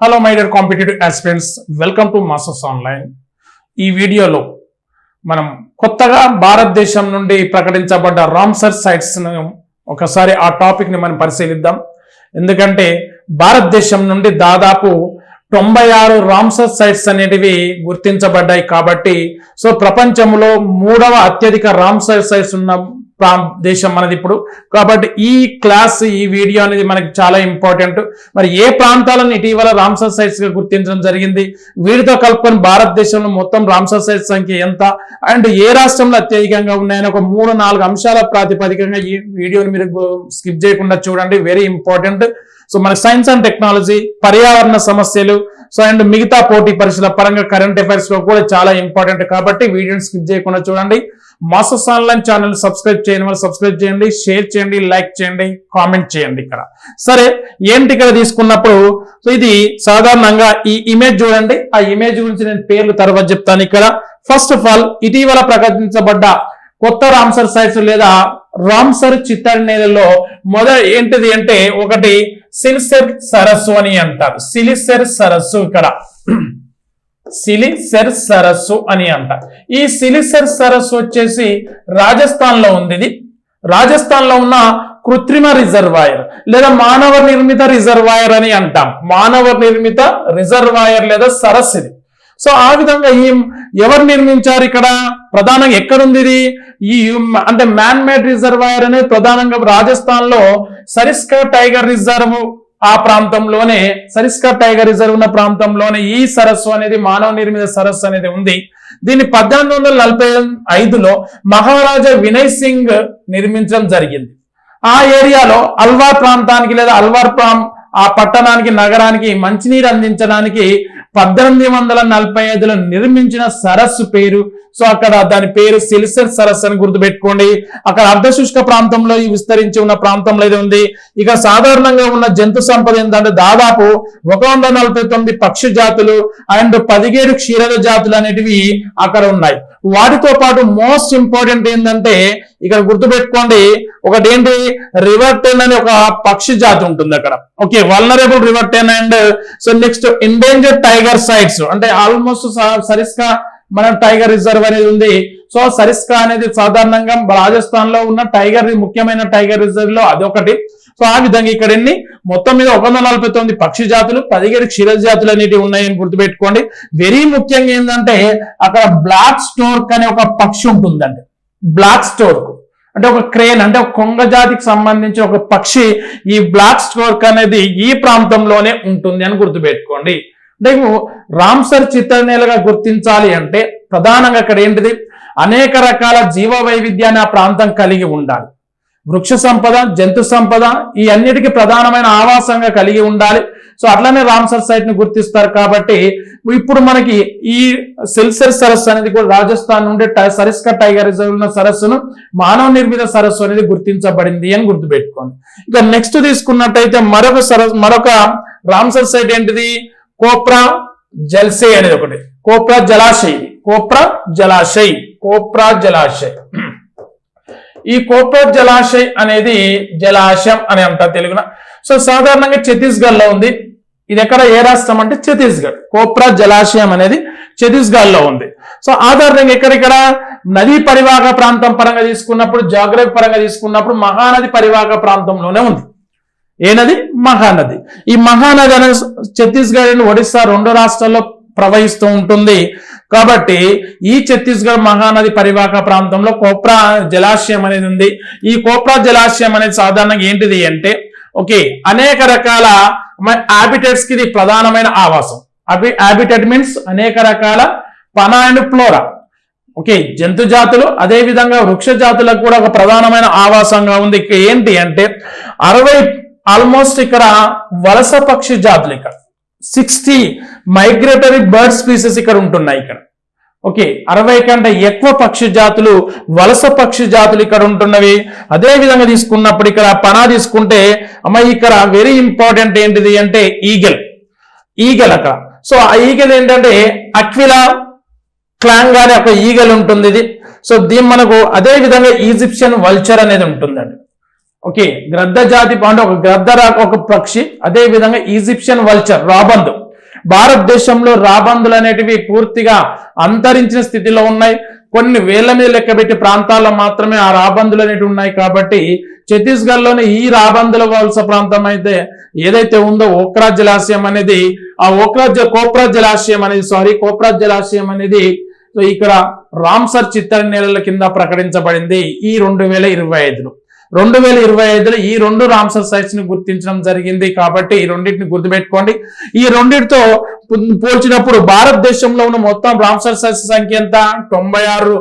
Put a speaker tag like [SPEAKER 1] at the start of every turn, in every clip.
[SPEAKER 1] Hello my dear competitive aspirants, welcome to masters online. ఈ వీడియోలో మనం కొత్తగా భారతదేశం నుండి ప్రకటించబడ్డ రామ్సర్ సైట్స్ ఒకసారి ఆ టాపిక్ ని మనం పరిశీలిద్దాం. ఎందుకంటే భారతదేశం నుండి దాదాపు 96 రామ్సర్ సైట్స్ అనేటివి గుర్తించబడ్డాయి. కాబట్టి సో ప్రపంచంలో 3వ అత్యధిక రామ్సర్ సైట్స్ ఉన్న దేశం మనది ఇప్పుడు. కాబట్టి ఈ వీడియో అనేది మనకి చాలా ఇంపార్టెంట్. మరి ఏ ప్రాంతాలను ఇటీవల రామ్సర్ సైట్స్ గా గుర్తించడం జరిగింది, వీటితో కలుపుకొని భారతదేశంలో మొత్తం రామ్సర్ సైట్స్ సంఖ్య ఎంత, అండ్ ఏ రాష్ట్రంలో అత్యధికంగా ఉన్నాయని ఒక 3-4 అంశాల ప్రాతిపదికంగా ఈ వీడియోని మీరు స్కిప్ చేయకుండా చూడండి. Very important. సో మన సైన్స్ అండ్ టెక్నాలజీ, పర్యావరణ సమస్యలు, సో అండ్ మిగతా పోటీ పరీక్షల పరంగా కరెంట్ అఫైర్స్ లో కూడా చాలా ఇంపార్టెంట్. కాబట్టి వీడియోని స్కిప్ చేయకుండా చూడండి. మాస్టర్స్ ఆన్లైన్ ఛానల్ సబ్స్క్రైబ్ చేయని వాళ్ళు సబ్స్క్రైబ్ చేయండి, షేర్ చేయండి, లైక్ చేయండి, కామెంట్ చేయండి. ఇక్కడ సరే ఏంటి ఇక్కడ తీసుకున్నప్పుడు సో ఇది సాధారణంగా ఈ ఇమేజ్ చూడండి. ఆ ఇమేజ్ గురించి నేను పేర్లు తర్వాత చెప్తాను. ఇక్కడ ఫస్ట్ ఆఫ్ ఆల్ ఇటీవల ప్రకటించబడ్డ కొత్త రామ్సర్ సైట్స్ లేదా రామ్సర్ చిత్తడి నేలలో ఏంటిది అంటే ఒకటి సిలిసెర్ సరస్సు అని అంటారు. సిలిసెర్ సరస్సు, ఇక్కడ సిలిసెర్ సరస్సు అని అంటారు. ఈ సిలిసెర్ సరస్సు వచ్చేసి రాజస్థాన్ లో ఉంది. ఇది రాజస్థాన్ లో ఉన్న కృత్రిమ రిజర్వాయర్ లేదా మానవ నిర్మిత రిజర్వాయర్ అని అంటాం. మానవ నిర్మిత రిజర్వాయర్ లేదా సరస్సు ఇది. సో ఆ విధంగా ఎవరు నిర్మించారు, ఇక్కడ ప్రధానంగా ఎక్కడుంది ఇది, ఈ అంటే మ్యాన్ మేడ్ రిజర్వాయర్ అనేది ప్రధానంగా రాజస్థాన్ లో సరిస్కా టైగర్ రిజర్వ్ ఆ ప్రాంతంలోనే, సరిస్కా టైగర్ రిజర్వ్ ఉన్న ప్రాంతంలోనే ఈ సరస్సు అనేది మానవ నిర్మిత సరస్సు అనేది ఉంది. దీన్ని 1845లో మహారాజా వినయ్ సింగ్ నిర్మించడం జరిగింది. ఆ ఏరియాలో అల్వార్ ప్రాంతానికి లేదా అల్వార్ ఆ పట్టణానికి, నగరానికి మంచినీరు అందించడానికి 1845లో నిర్మించిన సరస్సు పేరు. సో అక్కడ దాని పేరు సిలిసెర్ సరస్సు అని గుర్తుపెట్టుకోండి. అక్కడ అర్ధశుష్క ప్రాంతంలో విస్తరించి ఉన్న ప్రాంతంలో ఇది ఉంది. ఇక సాధారణంగా ఉన్న జంతు సంపద ఏంటంటే దాదాపు 149 పక్షి జాతులు అండ్ 17 క్షీరద జాతులు అనేటివి అక్కడ ఉన్నాయి. వాటితో పాటు మోస్ట్ ఇంపార్టెంట్ ఏంటంటే ఇక్కడ గుర్తుపెట్టుకోండి, ఒకటి ఏంటి, రివర్ టెన్ అనే ఒక పక్షి జాతి ఉంటుంది అక్కడ. Okay, vulnerable river ten and so next endangered tiger sites, అంటే ఆల్మోస్ట్ సరిస్కా మన టైగర్ రిజర్వ్ అనేది ఉంది. సో సరిస్కా అనేది సాధారణంగా రాజస్థాన్ లో ఉన్న ముఖ్యమైన టైగర్ రిజర్వ్ లో అదొకటి. సో ఆ విధంగా ఇక్కడ మొత్తం మీద 149 పక్షి జాతులు, 17 క్షీర జాతులు అనేటివి ఉన్నాయని గుర్తుపెట్టుకోండి. వెరీ ముఖ్యంగా ఏంటంటే అక్కడ బ్లాక్ స్టోర్క్ అనే ఒక పక్షి ఉంటుందండి. బ్లాక్ స్టోర్క్ అంటే ఒక క్రేన్, అంటే ఒక కొంగ జాతికి సంబంధించిన ఒక పక్షి. ఈ బ్లాక్ స్టోర్క్ అనేది ఈ ప్రాంతంలోనే ఉంటుంది అని గుర్తుపెట్టుకోండి. అంటే రామ్సర్ చిత్తడి నేలగా గుర్తించాలి అంటే ప్రధానంగా అక్కడ ఏంటిది, అనేక రకాల జీవ వైవిధ్యాన్ని ఆ ప్రాంతం కలిగి ఉండాలి. వృక్ష సంపద, జంతు సంపద ఈ అన్నిటికీ ప్రధానమైన ఆవాసంగా కలిగి ఉండాలి. సో అట్లనే రామ్సర్ సైట్ ని గుర్తిస్తారు. కాబట్టి ఇప్పుడు మనకి ఈ సిలిసెర్ సరస్సు అనేది కూడా రాజస్థాన్ నుండి సరిస్కా టైగర్ రిజర్వ్ ఉన్న సరస్సును మానవ నిర్మిత సరస్సు అనేది గుర్తించబడింది అని గుర్తుపెట్టుకోండి. ఇక నెక్స్ట్ తీసుకున్నట్టయితే మరొక రామ్సర్ సైట్ ఏంటిది, కోప్రా జల్సే అనేది ఒకటి. కోప్రా జలాశయ్, కోప్రా జలాశయ్. ఈ కోప్రా జలాశయ్ అనేది జలాశయం అని అంటారు తెలుగున. సో సాధారణంగా ఛత్తీస్గఢ్ లో ఉంది. ఇది ఎక్కడ, ఏ రాష్ట్రం అంటే ఛత్తీస్గఢ్. కోప్రా జలాశయం అనేది ఛత్తీస్గఢ్ లో ఉంది. సో ఆధారంగా ఎక్కడెక్కడ నదీ పరివాహక ప్రాంతం పరంగా తీసుకున్నప్పుడు, జాగ్రఫీ పరంగా తీసుకున్నప్పుడు మహానది పరివాహక ప్రాంతంలోనే ఉంది. ఏ నది, మహానది. ఈ మహానది అనేది ఛత్తీస్గఢ్ అండ్ ఒడిస్సా 2 రాష్ట్రాల్లో ప్రవహిస్తూ ఉంటుంది. కాబట్టి ఈ ఛత్తీస్గఢ్ మహానది పరివాహక ప్రాంతంలో కోప్రా జలాశయం అనేది ఉంది. ఈ కోప్రా జలాశయం అనేది సాధారణంగా ఏంటిది అంటే ఓకే, అనేక రకాల హ్యాబిటేట్స్ కి ఇది ప్రధానమైన ఆవాసం. హ్యాబిటేట్ మీన్స్ అనేక రకాల ఫనా అండ్ ఫ్లోరా, ఓకే, జంతు జాతులు, అదే విధంగా వృక్ష జాతులకు కూడా ఒక ప్రధానమైన ఆవాసంగా ఉంది. ఇక ఏంటి అంటే 60 ఆల్మోస్ట్ ఇక్కడ వలస పక్షి జాతులు, ఇక్కడ 60 మైగ్రేటరీ బర్డ్ స్పీసెస్ ఇక్కడ ఉంటున్నాయి. ఇక్కడ ఓకే, 60 కంటే ఎక్కువ పక్షి జాతులు, వలస పక్షి జాతులు ఇక్కడ ఉంటున్నవి. అదే విధంగా తీసుకున్నప్పుడు ఇక్కడ పనా తీసుకుంటే ఇక్కడ వెరీ ఇంపార్టెంట్ ఏంటిది అంటే ఈగల్ అక్కడ. సో ఆ ఈగల్ ఏంటంటే అక్విలా క్లాంగ్ అనే ఒక ఈగల్ ఉంటుంది ఇది. సో దీని మనకు అదే విధంగా ఈజిప్షియన్ వల్చర్ అనేది ఉంటుందండి. గ్రద్ద జాతి అంటే ఒక గ్రద్ద ఒక పక్షి, అదే విధంగా ఈజిప్షియన్ వల్చర్ రాబందు భారతదేశంలో రాబందులు అనేటివి పూర్తిగా అంతరించిన స్థితిలో ఉన్నాయి. కొన్ని వేల మీద లెక్కబెట్టి ప్రాంతాల్లో మాత్రమే ఆ రాబందులు అనేటివి ఉన్నాయి. కాబట్టి ఛత్తీస్గఢ్లోని ఈ రాబందుల వలస ప్రాంతం అయితే ఏదైతే ఉందో ఓక్రా జలాశయం అనేది, ఆ కోప్రా జలాశయం అనేది సో ఇక్కడ రామ్సర్ చిత్తడి నేలల కింద ప్రకటించబడింది ఈ 2025లో. 2025లో ఈ 2 రామ్సర్ సైట్స్ ని గుర్తించడం జరిగింది. కాబట్టి ఈ రెండింటిని గుర్తుపెట్టుకోండి. ఈ రెండింటితో పోల్చినప్పుడు భారతదేశంలో ఉన్న మొత్తం రామ్సర్ సైట్స్ సంఖ్య ఎంత? 96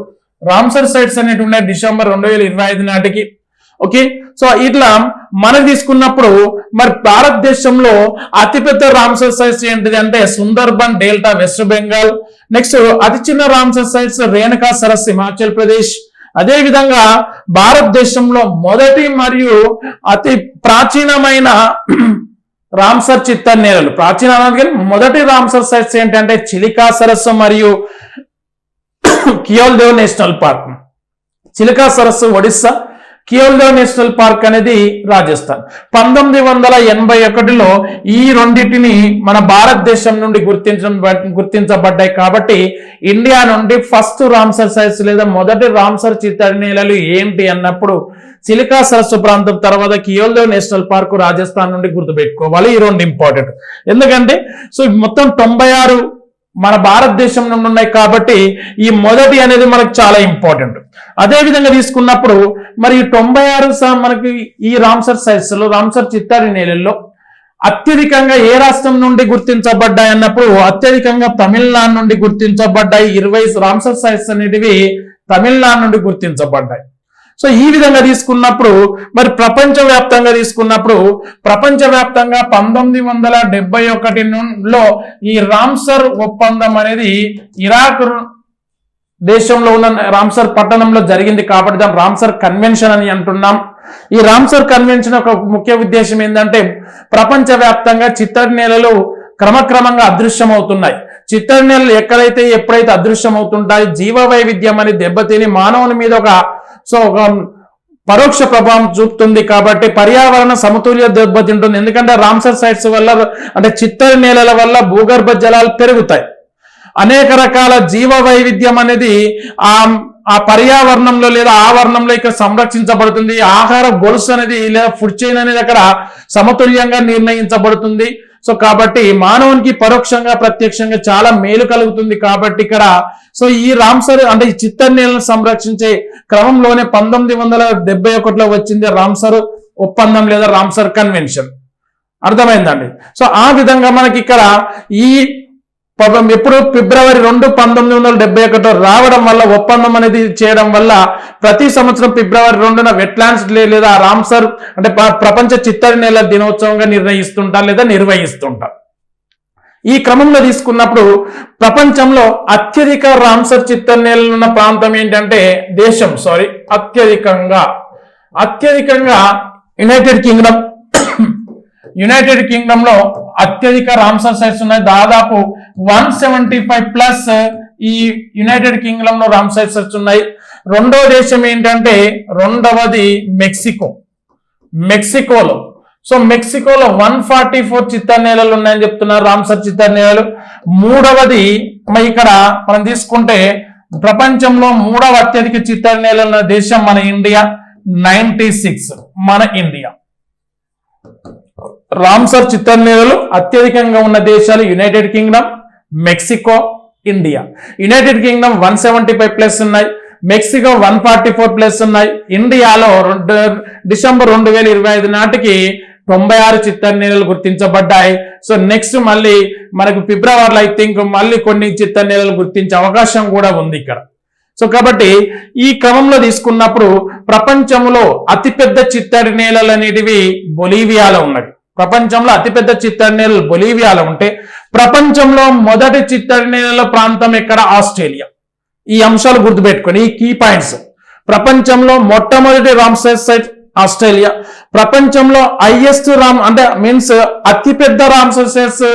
[SPEAKER 1] రామ్సర్ సైట్స్ అనేవి ఉన్నాయి డిసెంబర్ 2025 నాటికి. ఓకే, సో ఇట్లా మనం తీసుకున్నప్పుడు మరి భారతదేశంలో అతిపెద్ద రామ్సర్ సైట్స్ ఏంటిది అంటే Sundarban delta west Bengal. Next అతి చిన్న రామ్సర్ సైట్స్ రేణుకా సరస్సు హిమాచల్ ప్రదేశ్. అదే విధంగా భారతదేశంలో మొదటి మరియు అతి ప్రాచీనమైన రామ్సర్ చిత్తడి నేలలు, మొదటి రామ్సర్ సైట్స్ ఏంటంటే చిలికా సరస్సు మరియు కియోల్దేవ్ నేషనల్ పార్క్. చిలికా సరస్సు ఒడిస్సా, కియోల్దేవ్ నేషనల్ పార్క్ అనేది రాజస్థాన్. 1981లో ఈ రెండింటిని మన భారతదేశం నుండి గుర్తించబడ్డాయి. కాబట్టి ఇండియా నుండి ఫస్ట్ రామ్సర్ సైట్స్ లేదా మొదటి రామ్సర్ చిత్తడి నేలలు ఏంటి అన్నప్పుడు చిలికా సరస్సు ప్రాంతం, తర్వాత కియోల్దేవ్ నేషనల్ పార్క్ రాజస్థాన్ నుండి గుర్తుపెట్టుకోవాలి. ఈ రెండు ఇంపార్టెంట్. ఎందుకంటే సో మొత్తం 96 మన భారతదేశం నుండి ఉన్నాయి. కాబట్టి ఈ మొదటి అనేది మనకు చాలా ఇంపార్టెంట్. అదే విధంగా తీసుకున్నప్పుడు మరి 96 మనకి ఈ రామ్సర్ సైట్స్ లో, రామ్సర్ చిత్తడి నేలల్లో అత్యధికంగా ఏ రాష్ట్రం నుండి గుర్తించబడ్డాయి అన్నప్పుడు అత్యధికంగా తమిళనాడు నుండి గుర్తించబడ్డాయి. 20 రామ్సర్ సైట్స్ అనేటివి తమిళనాడు నుండి గుర్తించబడ్డాయి. సో ఈ విధంగా తీసుకున్నప్పుడు మరి ప్రపంచవ్యాప్తంగా 1971లో ఈ రామ్సర్ ఒప్పందం అనేది ఇరాక్ దేశంలో ఉన్న రామ్సర్ పట్టణంలో జరిగింది. కాబట్టి దాన్ని రామ్సర్ కన్వెన్షన్ అని అంటున్నాం. ఈ రామ్సర్ కన్వెన్షన్ ఒక ముఖ్య ఉద్దేశం ఏంటంటే ప్రపంచవ్యాప్తంగా చిత్తడి నేలలు క్రమక్రమంగా అదృశ్యమవుతున్నాయి. చిత్తడి నేలలు ఎప్పుడైతే అదృశ్యమవుతుంటాయి, జీవ వైవిధ్యం అనేది దెబ్బతిని మానవుని మీద ఒక పరోక్ష ప్రభావం చూపుతుంది. కాబట్టి పర్యావరణ సమతుల్య దెబ్బతింటుంది. ఎందుకంటే రామ్సర్ సైట్స్ వల్ల అంటే చిత్తడి నేలల వల్ల భూగర్భ జలాలు పెరుగుతాయి. అనేక రకాల జీవ వైవిధ్యం అనేది ఆ పర్యావరణంలో లేదా ఆవరణంలో ఇక్కడ సంరక్షించబడుతుంది. ఆహార గొలుసు అనేది లేదా ఫుడ్ చైన్ అనేది అక్కడ సమతుల్యంగా నిర్ణయించబడుతుంది. సో కాబట్టి మానవునికి పరోక్షంగా ప్రత్యక్షంగా చాలా మేలు కలుగుతుంది. కాబట్టి ఇక్కడ సో ఈ రామ్సర్ అంటే ఈ చిత్తడి నేలను సంరక్షించే క్రమంలోనే 1971లో వచ్చింది రామ్సర్ ఒప్పందం లేదా రామ్సర్ కన్వెన్షన్. అర్థమైందండి. సో ఆ విధంగా మనకి ఇక్కడ ఈ ఎప్పుడు ఫిబ్రవరి 2, 1971 రావడం వల్ల ఒప్పందం అనేది చేయడం వల్ల ప్రతి సంవత్సరం ఫిబ్రవరి 2న వెట్లాండ్స్ డే లేదా రామ్సర్ అంటే ప్రపంచ చిత్తడి నేల దినోత్సవంగా నిర్వహిస్తుంటారు. ఈ క్రమంలో తీసుకున్నప్పుడు ప్రపంచంలో అత్యధిక రామ్సర్ చిత్తడి నేలలు ఉన్న ప్రాంతం ఏంటంటే అత్యధికంగా యునైటెడ్ కింగ్డమ్ లో అత్యధిక రామ్సర్ సైట్స్ ఉన్నాయి. దాదాపు 175+ ఈ యునైటెడ్ కింగ్డమ్ లో రామ్సర్ సైట్స్ ఉన్నాయి. రెండో దేశం ఏంటంటే మెక్సికోలో సో మెక్సికోలో 144 చిత్తడి నేలలు ఉన్నాయని చెప్తున్నారు రామ్సర్ చిత్తడి నేలలు. మూడవది ఇక్కడ మనం తీసుకుంటే ప్రపంచంలో 3వ అత్యధిక చిత్తడి నేలలు ఉన్న దేశం మన ఇండియా, 96 మన ఇండియా. రామ్సర్ చిత్తడి నేలలు అత్యధికంగా ఉన్న దేశాలు United Kingdom, Mexico, India. United Kingdom 175+ ఉన్నాయి, మెక్సికో 144+ ఉన్నాయి. ఇండియాలో డిసెంబర్ 2025 నాటికి 96 చిత్తడి నేలలు గుర్తించబడ్డాయి. సో నెక్స్ట్ మళ్ళీ మనకు ఫిబ్రవరిలో మళ్ళీ కొన్ని చిత్తడి నేలలు గుర్తించే అవకాశం కూడా ఉంది ఇక్కడ. సో కాబట్టి ఈ క్రమంలో తీసుకున్నప్పుడు ప్రపంచంలో అతిపెద్ద చిత్తడి నేలలు అనేటివి బొలీవియాలో ఉన్నవి. ప్రపంచంలో అతిపెద్ద చిత్తడి నేలలు బొలీవియాలో ఉంటే ప్రపంచంలో మొదటి చిత్తడి నేలల ప్రాంతం ఎక్కడ? ఆస్ట్రేలియా. ఈ అంశాలు గుర్తుపెట్టుకొని ఈ కీ పాయింట్స్. ప్రపంచంలో మొట్టమొదటి రామ్సర్ సైట్ ఆస్ట్రేలియా. ప్రపంచంలో అతిపెద్ద రామ్సర్ సైట్స్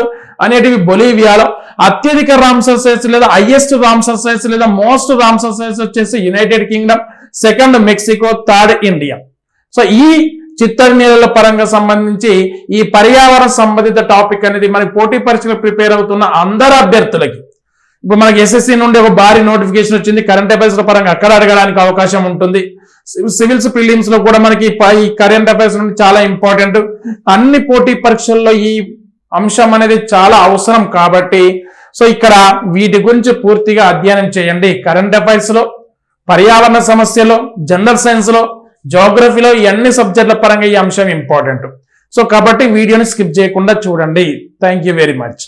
[SPEAKER 1] అనేటివి బొలీవియాలో. అత్యధిక రామ్సర్ సైట్స్ లేదా హైయెస్ట్ రామ్సర్ సైట్స్ లేదా మోస్ట్ రామ్సర్ సైట్స్ వచ్చేసి United Kingdom, second Mexico, third India. So ఈ చిత్తడి నీళ్ళ పరంగా సంబంధించి ఈ పర్యావరణ సంబంధిత టాపిక్ అనేది మన పోటీ పరీక్షలు ప్రిపేర్ అవుతున్న అందరు అభ్యర్థులకి ఇప్పుడు మనకి ఎస్ఎస్సి నుండి ఒక భారీ నోటిఫికేషన్ వచ్చింది, కరెంట్ అఫైర్స్ పరంగా అక్కడ అడగడానికి అవకాశం ఉంటుంది. సివిల్స్ ప్రిలిమ్స్ లో కూడా మనకి ఈ కరెంట్ అఫైర్స్ నుండి చాలా ఇంపార్టెంట్. అన్ని పోటీ పరీక్షల్లో ఈ అంశం అనేది చాలా అవసరం కాబట్టి సో ఇక్కడ వీటి గురించి పూర్తిగా అధ్యయనం చేయండి. కరెంట్ అఫైర్స్ లో, పర్యావరణ సమస్యలో, జనరల్ సైన్స్ లో, జోగ్రఫీలో ఈ అన్ని సబ్జెక్టుల పరంగా ఈ అంశం ఇంపార్టెంట్. సో కాబట్టి వీడియోని స్కిప్ చేయకుండా చూడండి. Thank you very much.